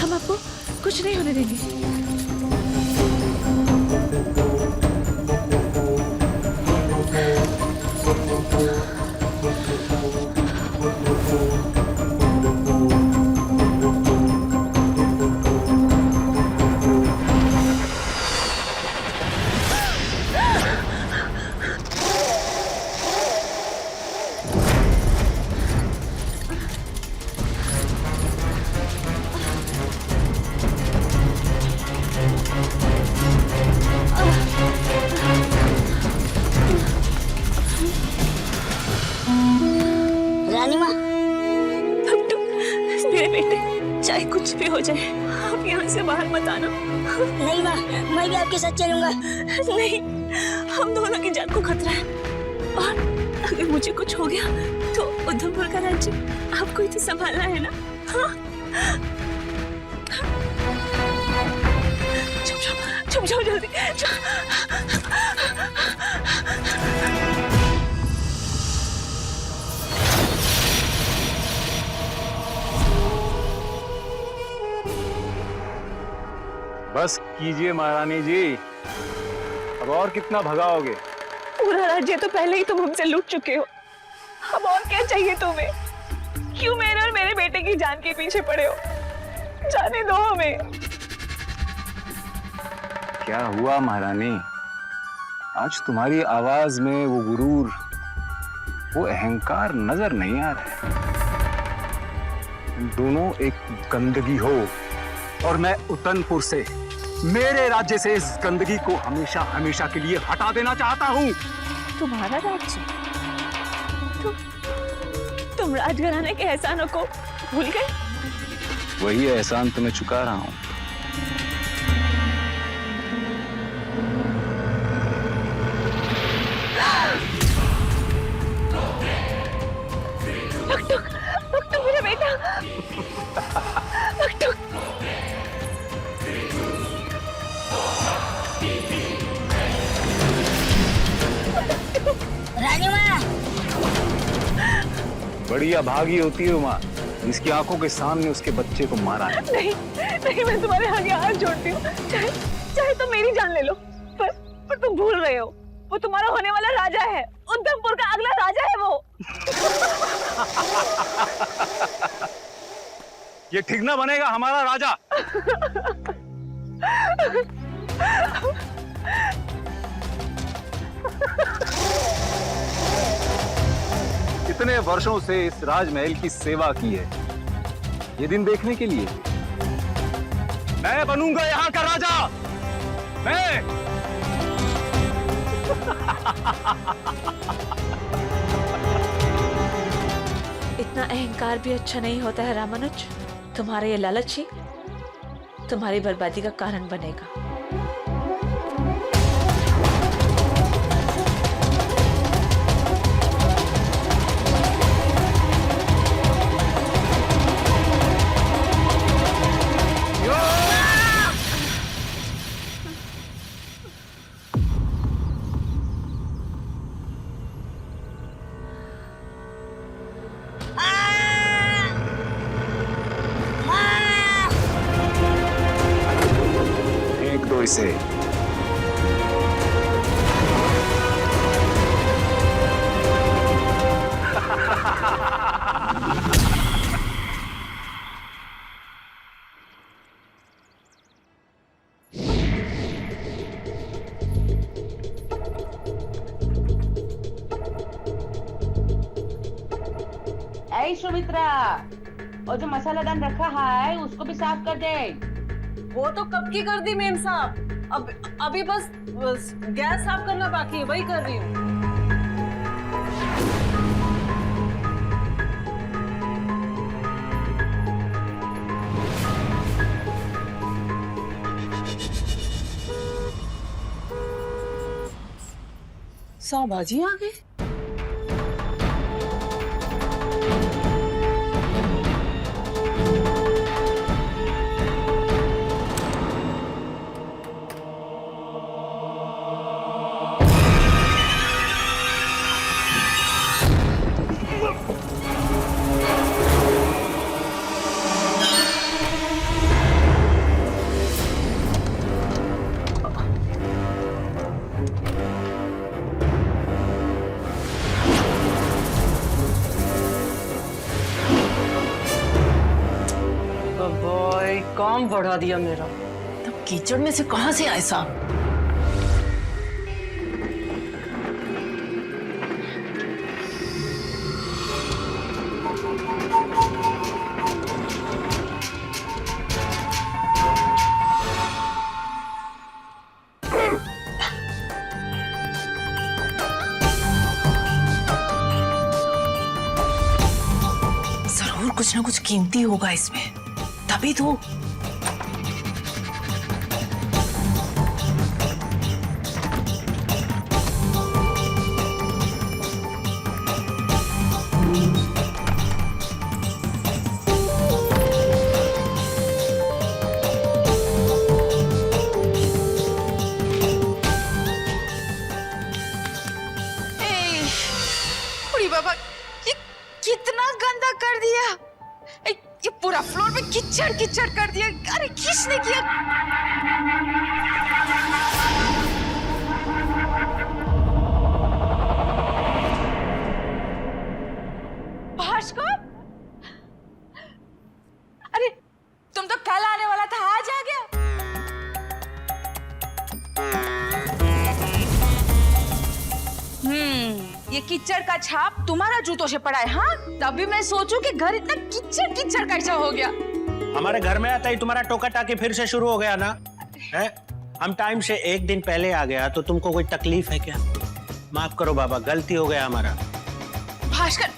हम आपको कुछ नहीं होने देंगे। रानी माँ, मेरे बेटे, चाहे कुछ भी हो जाए, आप यहाँ से बाहर मत आना। नहीं माँ, मैं भी आपके साथ चलूंगा। नहीं, हम दोनों की जान को खतरा है, और अगर मुझे कुछ हो गया तो उधमपुर का राज्य आपको ही तो संभालना है ना। हाँ? छुप जाओ जल्दी। बस कीजिए महारानी जी, अब और कितना भगाओगे? पूरा राज्य तो पहले ही तुम हमसे लूट चुके हो, अब और क्या चाहिए तुम्हें? क्यों मेरे और मेरे बेटे की जान के पीछे पड़े हो? जाने दो हमें। क्या हुआ महारानी? आज तुम्हारी आवाज में वो गुरूर, वो अहंकार नजर नहीं आ रहा है। तुम दोनों एक गंदगी हो, और मैं उतनपुर से, मेरे राज्य से इस गंदगी को हमेशा हमेशा के लिए हटा देना चाहता हूँ। तुम्हारा राज्य? तुम राजघराने के एहसानों को भूल गए? वही एहसान तुम्हें चुका रहा हूँ। टुक मेरा बेटा। टुक। रानी माँ, बड़ी अभागी होती है माँ, जिसकी आंखों के सामने उसके बच्चे को मारा है। नहीं, मैं तुम्हारे आगे हाथ जोड़ती हूँ, चाहे तुम मेरी जान ले लो, पर तुम भूल रहे हो, वो तुम्हारा होने वाला राजा है, उधमपुर का अगला राजा है वो। ये ठीक ना बनेगा हमारा राजा। इतने वर्षों से इस राजमहल की सेवा की है, ये दिन देखने के लिए। मैं बनूंगा यहाँ का राजा, मैं। इतना अहंकार भी अच्छा नहीं होता है रामानुज। तुम्हारा ये लालच ही तुम्हारी बर्बादी का कारण बनेगा। फेंक दो इसे। ऐ सुमित्रा, और जो मसाला दान रखा है उसको भी साफ कर दे। वो तो कब की कर दी मेम साहब, अभी बस गैस साफ करना बाकी है, वही कर रही हूँ। साबाजी आ गए। बॉय काम बढ़ा दिया मेरा। तब कीचड़ में से कहां से आए साहब? जरूर कुछ ना कुछ कीमती होगा इसमें, तभी तो। अरे बाबा, ये कितना गंदा कर दिया। ये पूरा फ्लोर में कीचड़ कीचड़ कर दिया। अरे किसने किया? भास्कर, अरे तुम तो कल आने वाला था, आज आ गया। ये कीचड़ का छाप तुम्हारा जूतों से पड़ा है। हाँ, तभी मैं सोचूं कि घर इतना कीचड़ कीचड़ कैसा हो गया। हमारे घर में आता ही तुम्हारा टोका टाकी फिर से शुरू हो गया ना है? हम टाइम से एक दिन पहले आ गया तो तुमको कोई तकलीफ है क्या? माफ करो बाबा, गलती हो गया हमारा। भास्कर,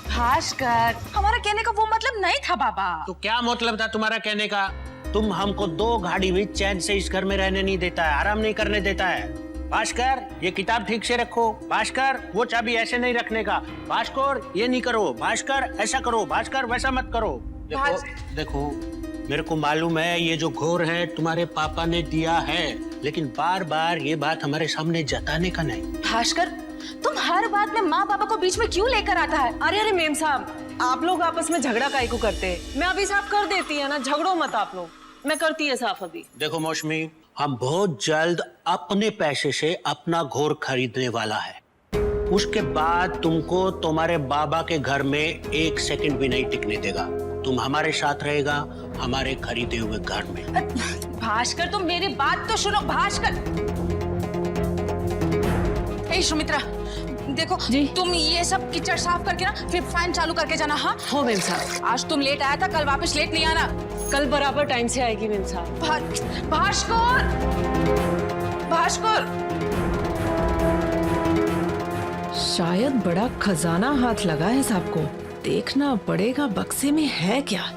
भास्कर, हमारा कहने का वो मतलब नहीं था बाबा। तो क्या मतलब था तुम्हारा कहने का? तुम हमको 2 घड़ी भी चैन से इस घर में रहने नहीं देता है, आराम नहीं करने देता है। भास्कर, ये किताब ठीक से रखो। भास्कर, वो चाबी ऐसे नहीं रखने का। भास्कर, ये नहीं करो। भास्कर, ऐसा करो। भास्कर, वैसा मत करो। देखो, मेरे को मालूम है ये जो घोर है तुम्हारे पापा ने दिया है, लेकिन बार बार ये बात हमारे सामने जताने का नहीं। भास्कर, तुम हर बात में माँ पापा को बीच में क्यों लेकर आता है? अरे अरे मेम साहब, आप लोग आपस में झगड़ा काहे को करते हैं? मैं अभी साफ कर देती है ना, झगड़ो मत आप लोग, मैं करती है साफ अभी। देखो मौसमी, हम बहुत जल्द अपने पैसे से अपना घोर खरीदने वाला है। उसके बाद तुमको तुम्हारे बाबा के घर में 1 सेकंड भी नहीं टिकने देगा। तुम हमारे साथ रहेगा, हमारे खरीदे हुए घर में। भास्कर, तुम मेरी बात तो सुनो। भास्कर, ए सुमित्रा, देखो जी, तुम ये सब कीचड़ साफ करके ना फिर फैन चालू करके जाना। हाँ हो मेम साहब। आज तुम लेट आया था, कल वापस लेट नहीं आना। कल बराबर टाइम से आएगी मेम साहब। भास्कर, भास्कर, शायद बड़ा खजाना हाथ लगा है साहब को। देखना पड़ेगा बक्से में है क्या।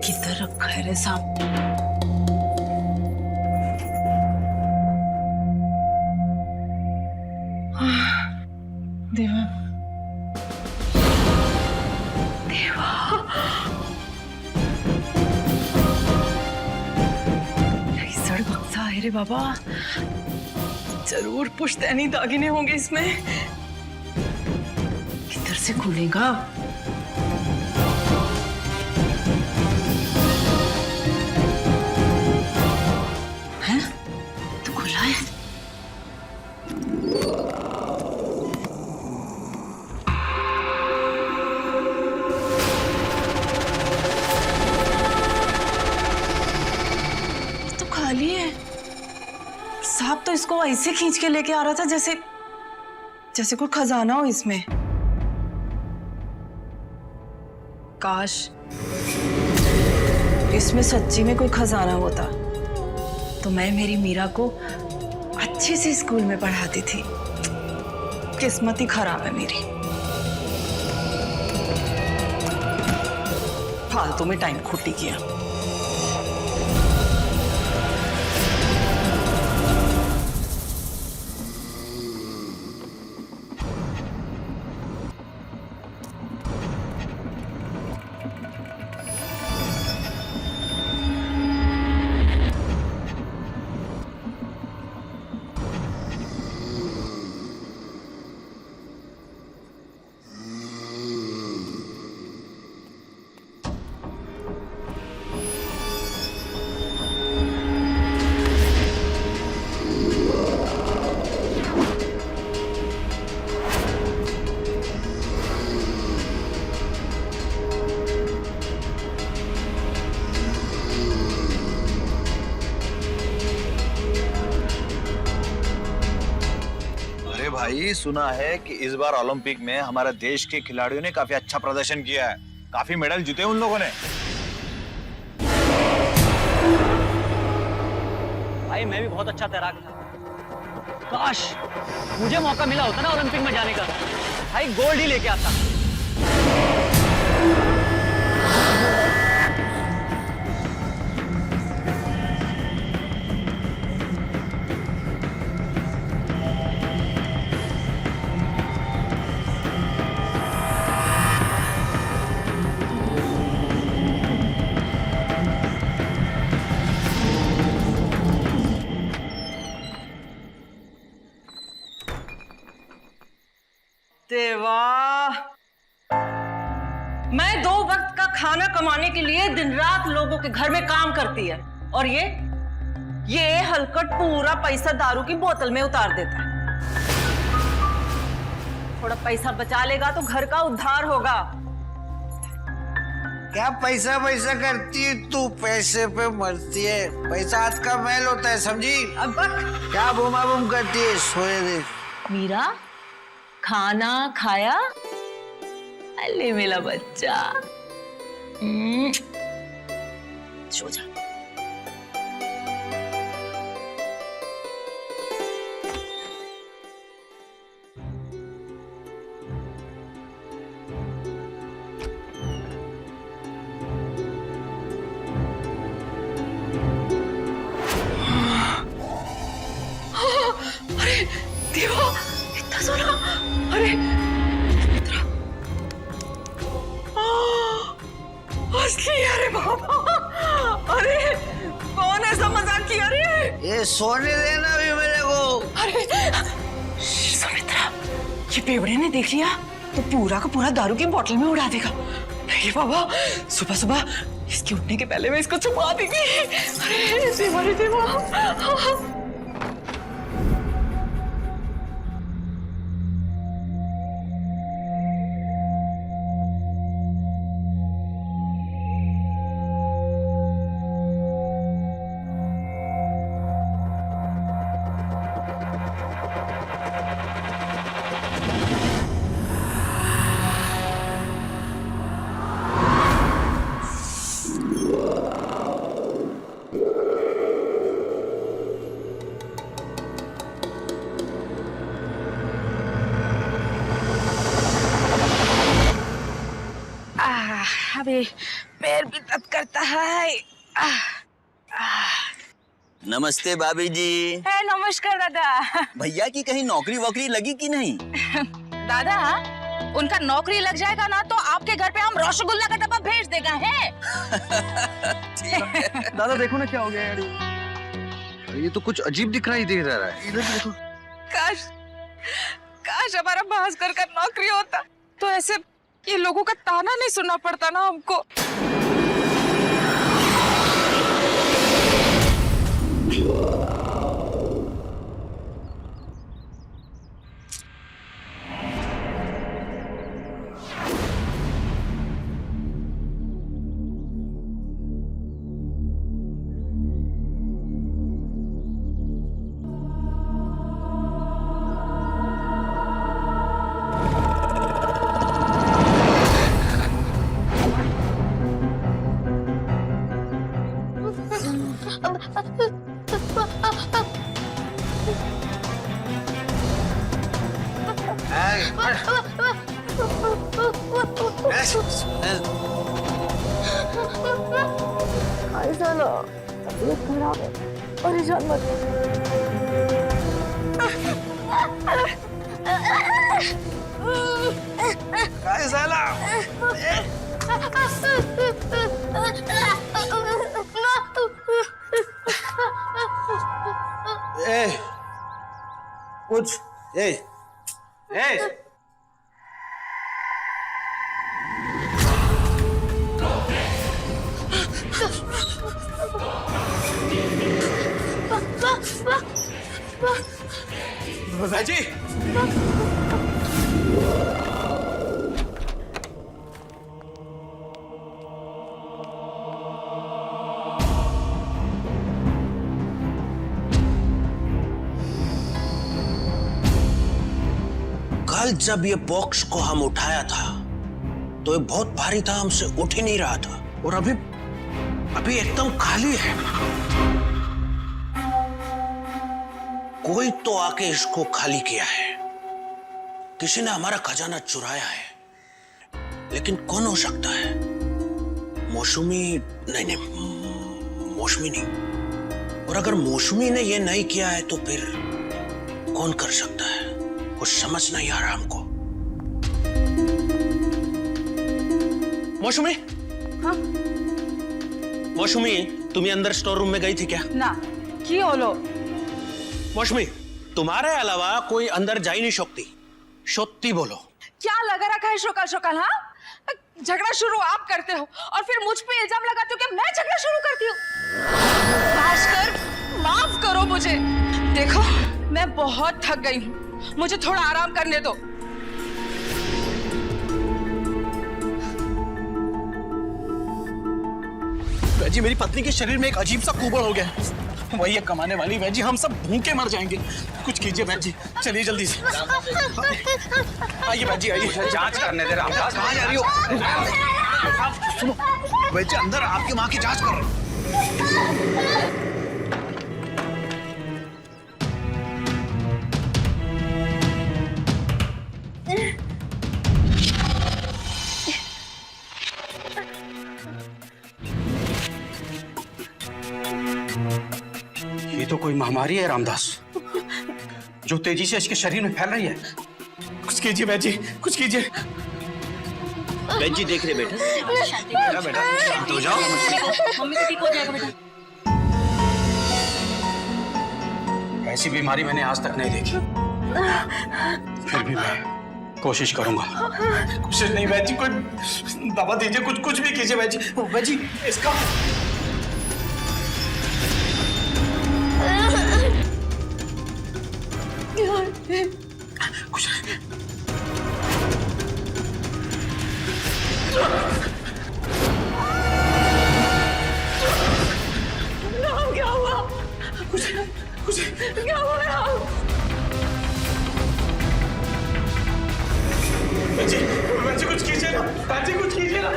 किधर रखा है रे साहब? देवा, सड़ बक्सा है रे बाबा, जरूर पुश्तैनी दागिने होंगे इसमें। किधर से खुलेगा? हैं? तो खुला है। तो खाली है। साहब तो इसको ऐसे खींच के लेके आ रहा था जैसे जैसे कोई खजाना हो इसमें। काश इसमें सच्ची में कोई खजाना होता तो मैं मेरी मीरा को अच्छे से स्कूल में पढ़ाती थी। किस्मत ही खराब है मेरी। फालतू में टाइम खोटी किया। भी सुना है कि इस बार ओलंपिक में हमारे देश के खिलाड़ियों ने काफी अच्छा प्रदर्शन किया है, काफी मेडल जीते उन लोगों ने। भाई मैं भी बहुत अच्छा तैराक था, काश मुझे मौका मिला होता ना ओलंपिक में जाने का, भाई गोल्ड ही लेके आता। देवा, मैं 2 वक्त का खाना कमाने के लिए दिन रात लोगों के घर में काम करती है, और ये हलकट पूरा पैसा दारू की बोतल में उतार देता है। थोड़ा पैसा बचा लेगा तो घर का उद्धार होगा। क्या पैसा पैसा करती है तू, पैसे पे मरती है। पैसा हाथ का मैल होता है, समझी? अब क्या बूमा बूम करती है, सोए दे। मीरा, खाना खाया? अले मेरा बच्चा, सो जा। अरे देवा, इतना सोना! अरे असली! अरे बाबा, अरे कौन ऐसा मजाक किया रे? ये सोने देना भी मेरे को। अरे सुमित्रा, ये पेवड़े ने देख लिया तो पूरा का पूरा दारू की बोतल में उड़ा देगा। नहीं बाबा, सुबह सुबह इसके उठने के पहले मैं इसको छुपा देगी। अरे देवा, रे देवा। अबे पैर भी दर्द करता है। नमस्ते भाभी जी। है, नमस्कार दादा। भैया की कहीं नौकरी वोकरी लगी कि नहीं? दादा, उनका नौकरी लग जाएगा ना तो आपके घर पे हम रसगुल्ला का डब्बा भेज देगा है। दादा देखो ना क्या हो गया यार, ये तो कुछ अजीब दिखाई दे रहा है। इधर देखो। काश हमारा भास्कर का नौकरी होता तो ऐसे ये लोगों का ताना नहीं सुनना पड़ता ना हमको। परेशान मत। काय झाला? ए, कुछ ए, ए। भाजी, जब ये बॉक्स को हम उठाया था तो ये बहुत भारी था, हमसे उठ ही नहीं रहा था। और अभी अभी एकदम खाली है। कोई तो आके इसको खाली किया है। किसी ने हमारा खजाना चुराया है, लेकिन कौन हो सकता है? मौसमी? नहीं, मौसमी नहीं। और अगर मौसमी ने ये नहीं किया है तो फिर कौन कर सकता है? कुछ समझ नहीं आ रहा हमको। मौसमी? हाँ? मौसमी, तुम्हें अंदर स्टोर रूम में गई थी क्या? ना, की होलो? मौसमी, तुम्हारे अलावा कोई अंदर जा ही नहीं सकती। सोती बोलो। क्या लगा रखा है शोकल शोकल? हाँ, झगड़ा शुरू आप करते हो और फिर मुझ पे इल्जाम लगाते हो कि मैं झगड़ा शुरू करती हूँ। भास्कर, माफ करो मुझे। देखो, मैं बहुत थक गई हूँ, मुझे थोड़ा आराम करने दो। जी मेरी पत्नी के शरीर में एक अजीब सा कुबड़ हो गया है। वही है कमाने वाली। वैजी हम सब भूखे मर जाएंगे। कुछ कीजिए वैजी, चलिए जल्दी से। आइए वैजी, आइए। जांच करने दे रामदास। कहाँ जा रही हो? सुनो वैजी, अंदर आपकी माँ की जांच कर रहे हैं। ये तो कोई महामारी है रामदास, जो तेजी से इसके शरीर में फैल रही है। कुछ कीजिए वैजी, कुछ कीजिए। वैजी देख रहे बेटा। बेटा शांत हो जाओ। मम्मी को ठीक हो जाएगा बेटा। ऐसी बीमारी मैंने आज तक नहीं देखी। फिर भी मैं कोशिश करूंगा। कोशिश नहीं वैजी, कोई दवा दीजिए, कुछ भी कीजिए वैजी। वैजी इसका कुछ क्या हुआ? कुछ क्या हुआ? वैजी कुछ कीजिए ना। वैजी कुछ कीजिए ना।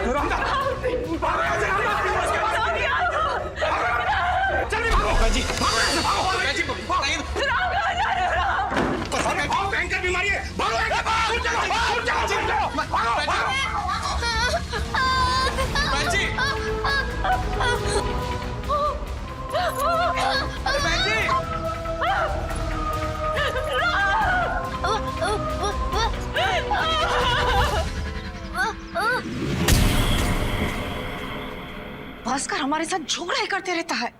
चलिए भागो वैजी, भागो ऐसे भागो वैजी, भागो। भयंकर बीमारी है। भागो वैजी। भास्कर हमारे साथ झगड़ा ही करते रहता है।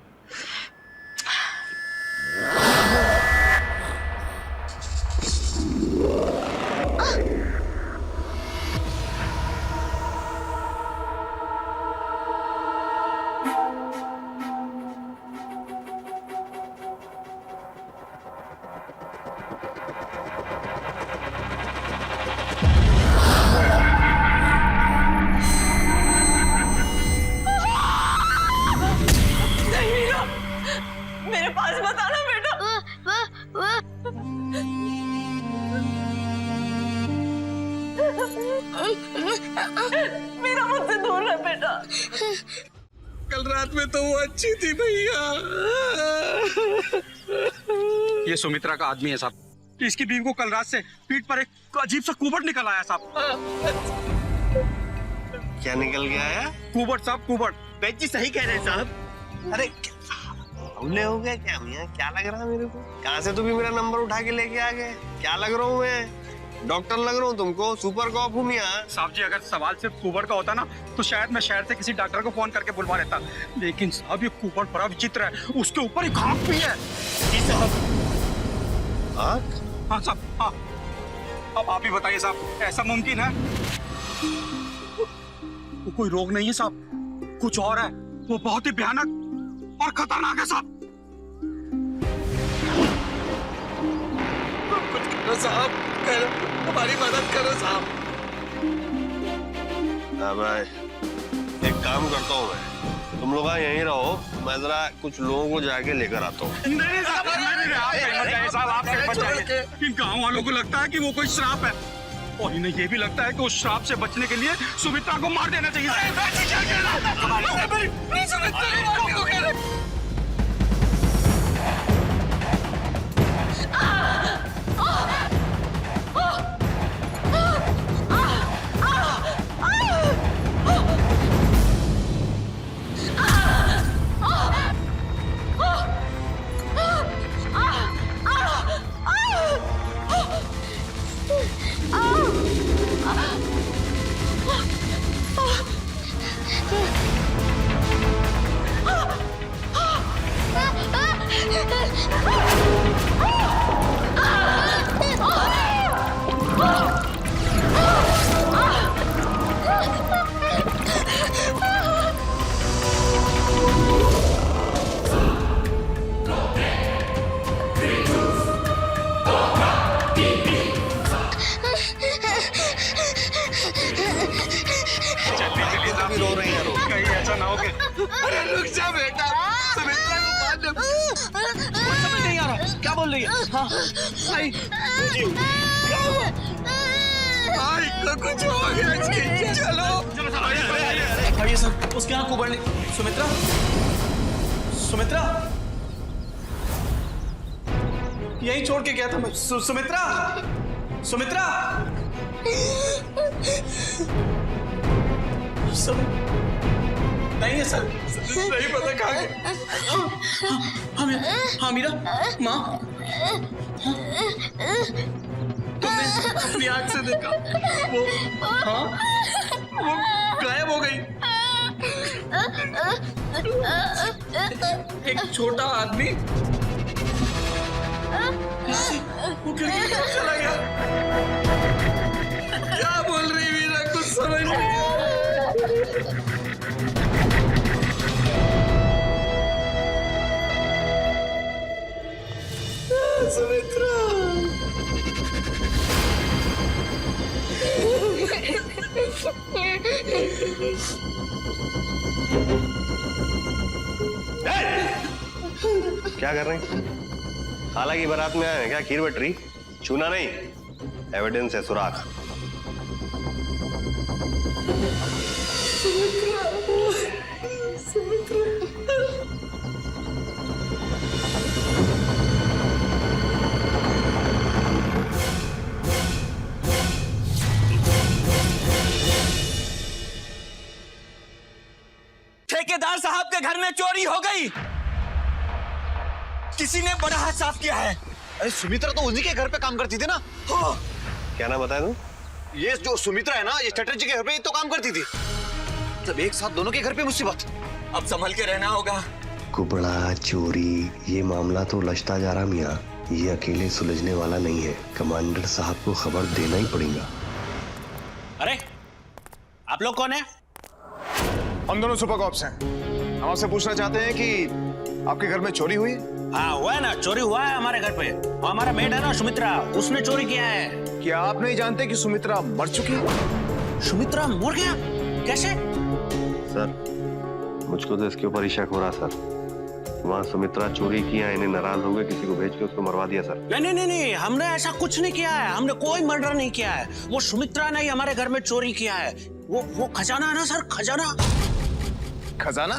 मेरे पास मत आना बेटा। मेरा मुझसे दूर रह बेटा। कल रात में तो वो अच्छी थी भैया। ये सुमित्रा का आदमी है साहब। इसकी बीवी को कल रात से पीठ पर एक अजीब सा कुबड़ निकल आया साहब। क्या निकल गया है? कुबड़ साहब, कुबड़। वैजी सही कह रहे हैं साहब। अरे हमले हो गया क्या भैया? क्या लग रहा है मेरे को? कहाँ से तुम मेरा नंबर उठा के लेके आ गए? क्या लग रहा हूँ मैं? डॉक्टर लग रहा हूँ तुमको? सुपर कॉप हूँ मैं? साहब जी, अगर सवाल सिर्फ कुबड़ का होता ना तो शायद मैं शहर से किसी डॉक्टर को फोन करके बुलवा लेता। लेकिन साहब ये कुबड़ बड़ा विचित्र है। उसके ऊपर एक आँख भी है। जी साहब। आँख? हाँ साहब, हाँ। अब आप ही बताइए साहब, ऐसा मुमकिन है? वो कोई रोग नहीं है साहब, कुछ और है। वो बहुत ही भयानक और खतरनाक है साहब। कुछ करो साहब, हमारी मदद करो साहब। भाई एक काम करता हूँ मैं, तुम लोग यहीं रहो, मैं जरा कुछ लोगों को जाके लेकर आता हूँ। नहीं साहब, आप कहीं मत जाइए साहब, आप कहीं मत जाइए। इन गाँव वालों को लगता है कि वो कोई श्राप है। और इन्हें ये भी लगता है कि उस श्राप से बचने के लिए सुमित्रा को मार देना चाहिए। क्या कह रहा है? अरे रुक जा बेटा, सुमित्रा को मार दे। समझ नहीं आ रहा क्या बोल रही है? हाँ भाई क्या हुआ? भाई को कुछ हो गया जी। चलो आइए सर, उसके आँख उभर नहीं। सुमित्रा, सुमित्रा यही छोड़ के गया था मैं। सुमित्रा, सुमित्रा नहीं है सर, नहीं पता कहाँ गए। हाँ मीरा, माँ तुमने अपनी आँख से देखा वो? हाँ वो गायब हो गई। एक छोटा आदमी वो खिड़की से चला गया। क्या बोल रही मीरा, कुछ समझ नहीं। सुमित्रा क्या कर रहे हैं? खाला की बारात में आए हैं क्या? खीर बटरी छूना नहीं, एविडेंस है, सुराग। ठेकेदार साहब के घर में चोरी हो गई। किसी ने बड़ा हाथ साफ किया है। अरे सुमित्रा तो उन्हीं के घर पे काम करती थी ना। क्या नाम बताया तुम? ये जो सुमित्रा है ना, ये चटर्जी के घर पे तो काम करती थी। तब एक साथ दोनों के घर पे मुसीबत। अब संभल के रहना होगा। कुबड़ा चोरी, ये मामला तो उलझता जा रहा मियाँ। ये अकेले सुलझने वाला नहीं है, कमांडर साहब को खबर देना ही पड़ेगा। अरे आप लोग कौन है? हम दोनों सुपर कॉप्स हैं। हम आपसे पूछना चाहते हैं कि आपके घर में चोरी हुई? हाँ हुआ है ना, चोरी हुआ है हमारे घर पे। वो हमारा मेड है ना सुमित्रा, उसने चोरी किया है। क्या आप नहीं जानते कि सुमित्रा मर चुकी है? सुमित्रा मर गया? कैसे? सर मुझको तो इसके ऊपर ही शक हो रहा सर। वहाँ सुमित्रा चोरी किया, इन्हें नाराज हो गए, किसी को भेज के उसको मरवा दिया सर। नहीं नहीं नहीं, हमने ऐसा कुछ नहीं किया है। हमने कोई मर्डर नहीं किया है। वो सुमित्रा ने ही हमारे घर में चोरी किया है। वो खजाना है ना सर, खजाना। खजाना?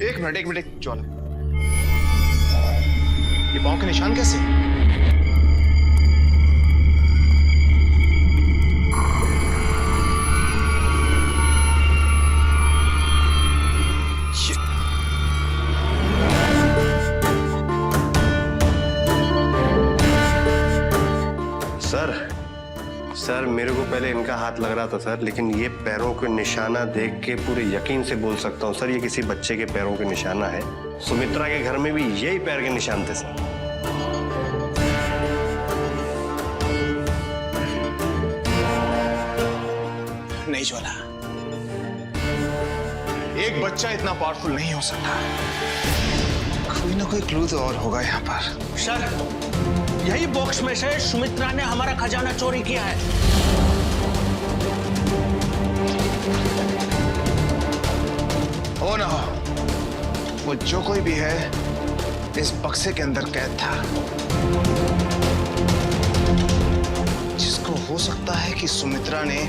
एक मिनट जॉन, ये पांव के निशान कैसे? सर मेरे को पहले इनका हाथ लग रहा था सर, लेकिन ये पैरों के निशाना देख के पूरे यकीन से बोल सकता हूँ सर, ये किसी बच्चे के पैरों के निशाना है। सुमित्रा के घर में भी यही पैर के निशान थे सर। नहीं ज्वाला, एक बच्चा इतना पावरफुल नहीं हो सकता। कोई ना कोई क्लू तो और होगा यहाँ पर। सर यही बॉक्स में से सुमित्रा ने हमारा खजाना चोरी किया है। हो ना हो, वो जो कोई भी है इस बक्से के अंदर कैद था, जिसको हो सकता है कि सुमित्रा ने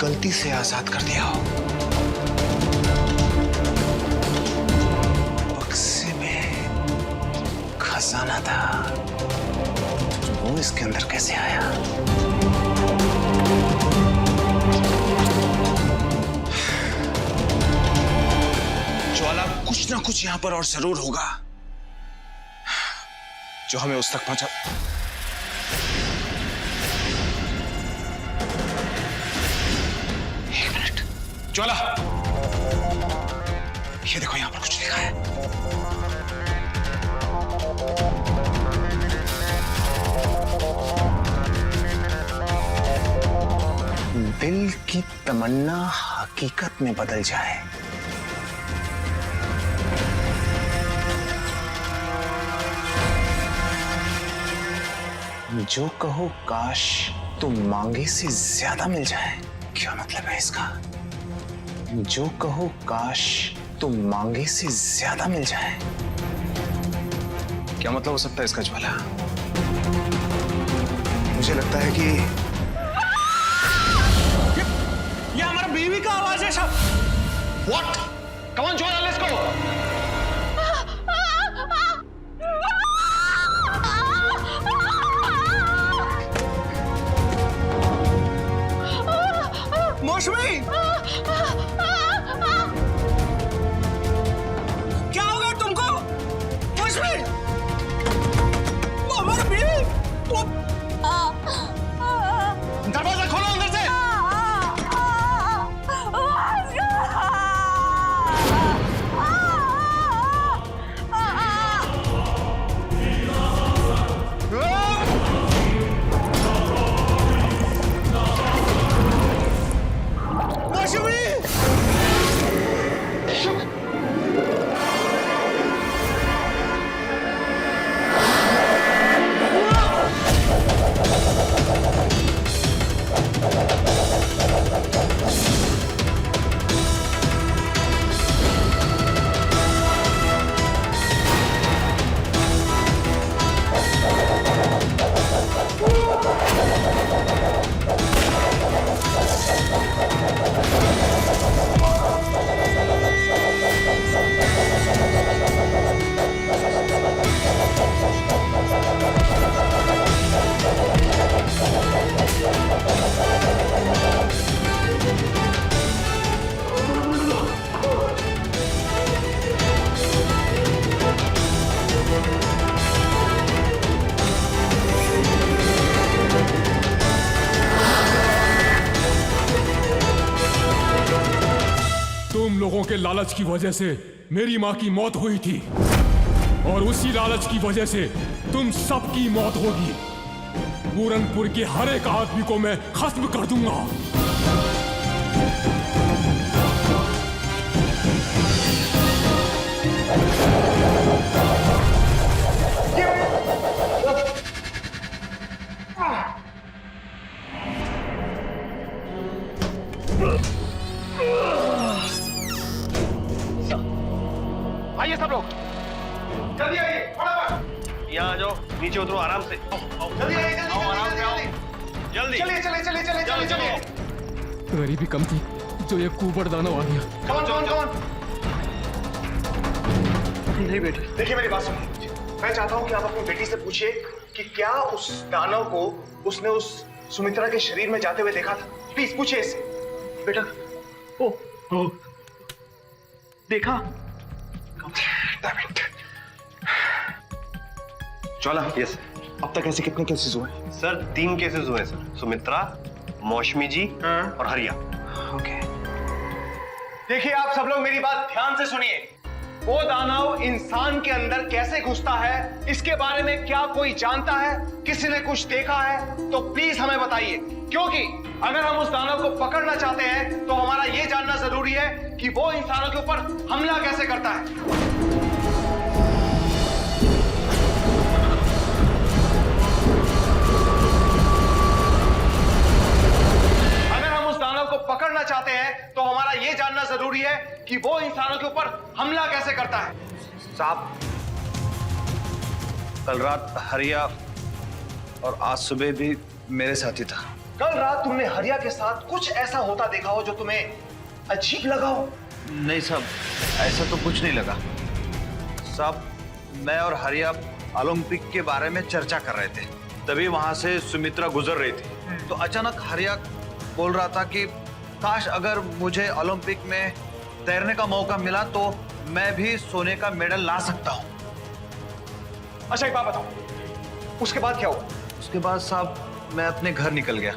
गलती से आजाद कर दिया हो। बक्से में खजाना था, वो इसके अंदर कैसे आया? ज्वाला, कुछ ना कुछ यहां पर और जरूर होगा जो हमें उस तक पहुंचा। एक मिनट, ज्वाला, ये देखो यहां पर कुछ लिखा है। दिल की तमन्ना हकीकत में बदल जाए। जो कहो काश तुम मांगे से ज्यादा मिल जाए। क्या मतलब है इसका? जो कहो काश तुम मांगे से ज्यादा मिल जाए। क्या मतलब हो सकता है इसका ज्वाला? मुझे लगता है कि ये हमारा बीवी का आवाज है साहब। What? Come on Jwala, let's गो। मौसमी, क्या हो गया तुमको? मौसमी, वो हमारा बीवी, वो दरवाजा खोलो अंदर से। तुम लोगों के लालच की वजह से मेरी माँ की मौत हुई थी, और उसी लालच की वजह से तुम सबकी मौत होगी। पूरनपुर के हर एक आदमी को मैं खत्म कर दूंगा। आइए सब लोग, जल्दी आइए, फटाफट। यहाँ आ जाओ, नीचे उतरो आराम से। जल्दी आइए, जल्दी आराम से आओ, जल्दी। चलिए चलिए चलिए चलिए चलिए। गरीबी कम थी जो ये कुबड़ दानव आ गया। कौन कौन कौन? नहीं बेटी, देखिए मेरी बात सुनिए। मैं चाहता हूँ कि आप अपनी बेटी से पूछिए कि क्या उस दानव को उसने उस सुमित्रा के शरीर में जाते हुए देखा था। प्लीज पूछिए इससे। बेटा, ओ देखा? ज्वाला, यस। अब तक ऐसे कितने केसेस हुए? सर 3 केसेस हुए सर। सुमित्रा, मौसमी जी और हरिया। ओके। देखिए आप सब लोग मेरी बात ध्यान से सुनिए। वो दानव इंसान के अंदर कैसे घुसता है, इसके बारे में क्या कोई जानता है? किसी ने कुछ देखा है तो प्लीज हमें बताइए, क्योंकि अगर हम उस दानव को पकड़ना चाहते हैं तो हमारा ये जानना जरूरी है कि वो इंसानों के ऊपर हमला कैसे करता है। पकड़ना चाहते हैं तो हमारा यह जानना जरूरी है कि वो इंसानों के ऊपर हमला कैसे करता है। साहब, कल रात हरिया और आज सुबह भी मेरे साथ ही था। कल रात तुमने हरिया के साथ कुछ ऐसा होता देखा हो जो तुम्हें अजीब लगा हो? नहीं साहब, ऐसा तो कुछ नहीं लगा साहब। मैं और हरिया ओलंपिक के बारे में चर्चा कर रहे थे, तभी वहां से सुमित्रा गुजर रही थी। तो अचानक हरिया बोल रहा था कि काश अगर मुझे ओलंपिक में तैरने का मौका मिला तो मैं भी सोने का मेडल ला सकता हूँ। अच्छा एक बात बताओ, उसके बाद क्या हुआ? उसके बाद साहब मैं अपने घर निकल गया।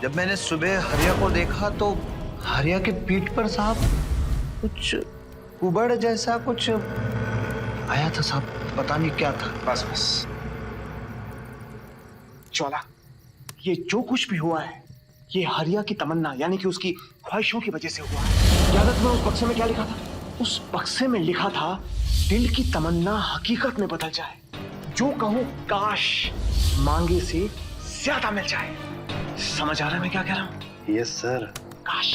जब मैंने सुबह हरिया को देखा तो हरिया के पीठ पर साहब कुछ उबड़ जैसा कुछ आया था साहब, पता नहीं क्या था। बस बस ज्वाला, ये जो कुछ भी हुआ है ये हरिया की तमन्ना यानी कि उसकी ख्वाहिशों की वजह से हुआ है। याद है तुम्हें उस बक्से में क्या लिखा था? उस बक्से में लिखा था दिल की तमन्ना हकीकत में बदल जाए, जो कहूं काश मांगे से ज्यादा मिल जाए। समझ आ रहा है मैं क्या कह रहा हूं? Yes sir. काश।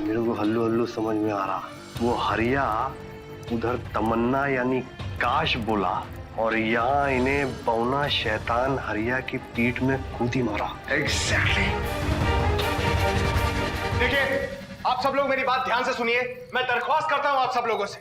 मेरे को हल्लू हल्लू समझ में आ रहा। वो हरिया उधर तमन्ना यानी काश बोला और यहाँ इन्हें बौना शैतान हरिया की पीठ में कूदी मारा। एग्जैक्टली। देखिए आप सब लोग मेरी बात ध्यान से सुनिए। मैं दरख्वास्त करता हूं आप सब लोगों से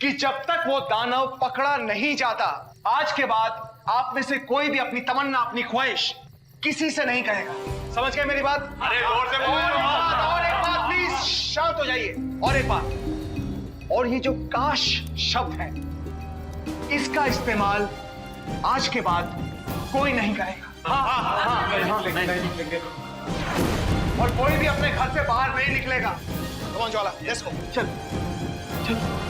कि जब तक वो दानव पकड़ा नहीं जाता, आज के बाद आप में से कोई भी अपनी तमन्ना, अपनी ख्वाहिश किसी से नहीं कहेगा। समझ गए मेरी बात? अरे जोर से बोलो। और एक बात प्लीज शांत हो जाइए। और एक बात, और ये जो काश शब्द है इसका इस्तेमाल आज के बाद कोई नहीं करेगा। और कोई भी अपने घर से बाहर नहीं निकलेगा। कौन ज्वाला? लेट्स गो। चल चल।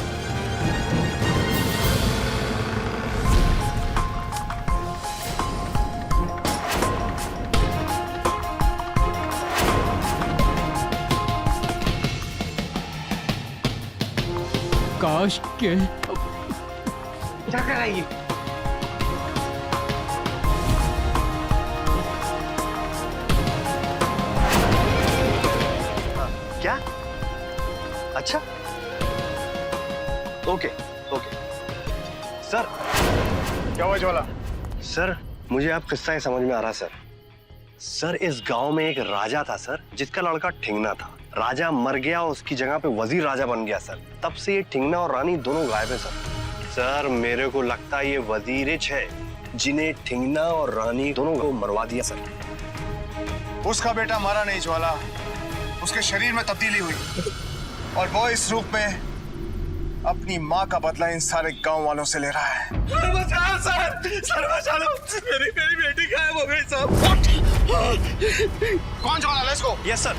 काश के क्या कर रहा है ये? क्या? अच्छा ओके ओके सर। क्या हुआ ज्वाला? सर मुझे आप किस्सा ही समझ में आ रहा सर। सर इस गांव में एक राजा था सर, जिसका लड़का ठिंगना था। राजा मर गया, उसकी जगह पे वजीर राजा बन गया सर। तब से ये ठिंगना और रानी दोनों गायब है सर। सर मेरे को लगता है ये वजीरिच है जिन्हें ठिंगना और रानी दोनों को मरवा दिया सर। उसका बेटा मरा नहीं ज्वाला, उसके शरीर में तब्दीली हुई और वो इस रूप में अपनी माँ का बदला इन सारे गांव वालों से ले रहा है। बचाओ सर, सर बचा लो, मेरी बेटी गायब हो गई साहब। कौन Jwala? Let's go. Yes sir.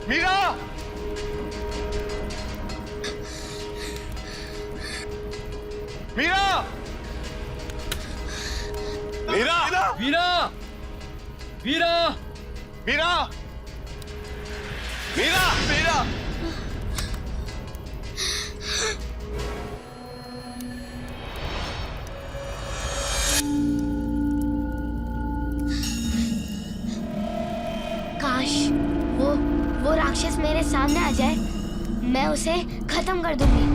Meera! Meera! Meera! Veera Veera Meera! Meera! Meera! काश वो राक्षस मेरे सामने आ जाए, मैं उसे खत्म कर दूंगी।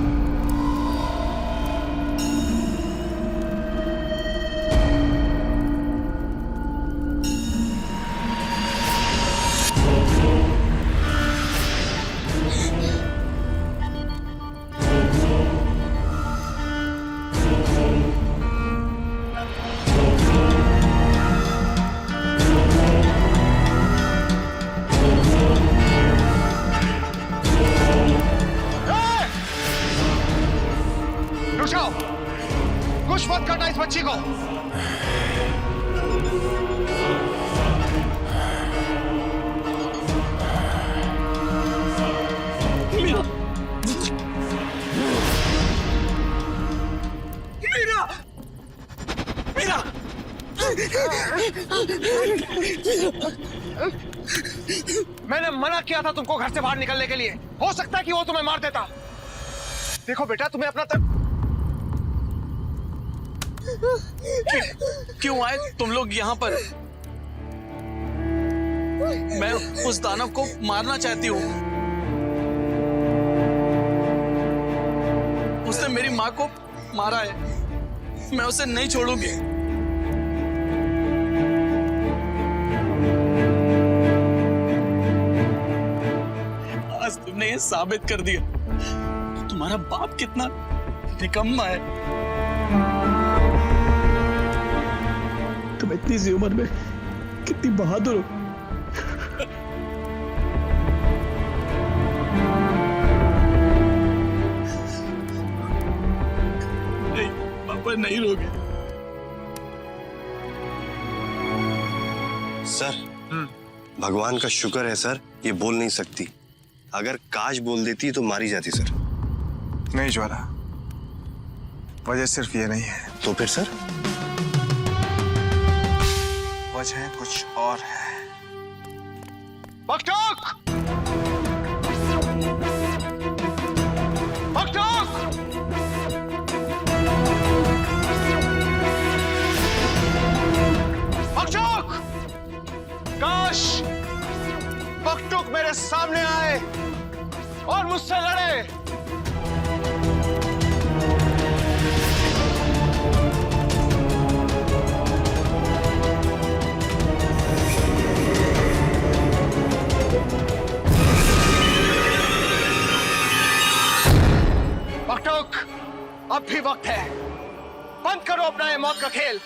कुछ मत करना इस बच्ची को। मीरा! मीरा! मैंने मना किया था तुमको घर से बाहर निकलने के लिए। हो सकता है कि वो तुम्हें मार देता। देखो बेटा, तुम्हें अपना क्यों आए तुम लोग यहाँ पर? मैं उस दानव को मारना चाहती हूँ। उसने मेरी माँ को मारा है, मैं उसे नहीं छोड़ूंगी। आज तुमने ये साबित कर दिया कि तुम्हारा बाप कितना निकम्मा है। तुम इतनी सी उम्र में कितनी बहादुर हो। नहीं पापा, नहीं रोगे। सर, भगवान का शुक्र है सर, ये बोल नहीं सकती। अगर काश बोल देती तो मारी जाती सर। नहीं ज्वाला, वजह सिर्फ ये नहीं है। तो फिर सर? वजह कुछ और है। बकचोद! बकचोद! बकचोद! काश बकचोद मेरे सामने आए और मुझसे लड़े। बकचोद, अब भी वक्त है। बंद करो अपना ये मौत का खेल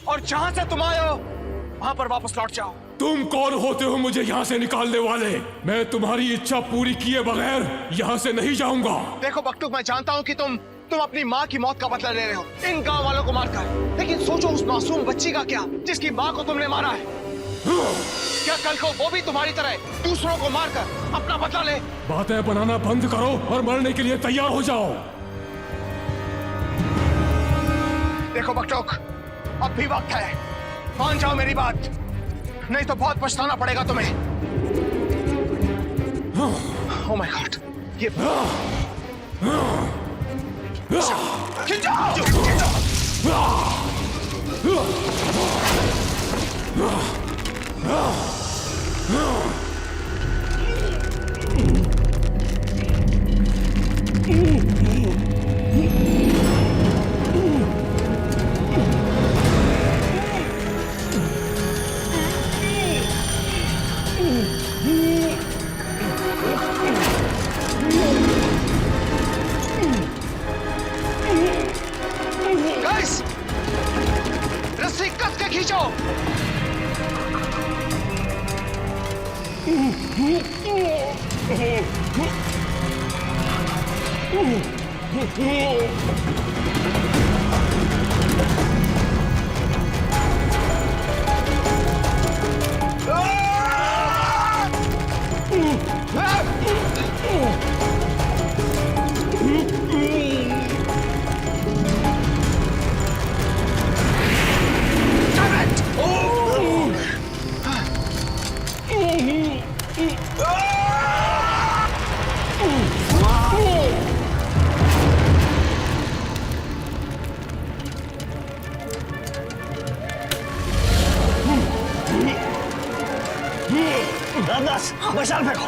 और जहां से तुम आए हो वहां पर वापस लौट जाओ। तुम कौन होते हो मुझे यहाँ से निकालने वाले? मैं तुम्हारी इच्छा पूरी किए बगैर यहाँ से नहीं जाऊंगा। देखो बकचोद, मैं जानता हूँ कि तुम अपनी माँ की मौत का बदला ले रहे हो इन गांव वालों को मारकर, लेकिन सोचो उस मासूम बच्ची का क्या जिसकी माँ को तुमने मारा है। क्या कल को वो भी तुम्हारी तरह दूसरों को मारकर अपना बदला ले? बातें बनाना बंद करो और मरने के लिए तैयार हो जाओ। देखो बकचोद, अब भी वक्त है, मान जाओ मेरी बात, नहीं तो बहुत पछताना पड़ेगा तुम्हें। ओह माय गॉड, ये गाइस, रस्सी कस के खींचो। रामदास, मशाल फेंको।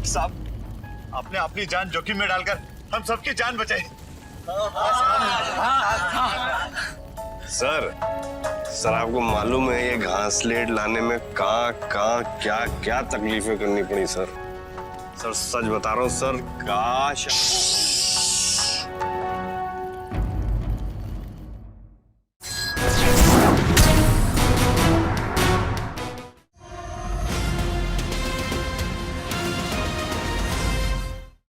साहब, आपने अपनी जान जोखिम में डालकर हम सबकी जान बचाई। सर, सर आपको मालूम है ये घासलेट लाने में कहाँ क्या क्या तकलीफें करनी पड़ी सर। सर सच बता रहा हूँ सर, काश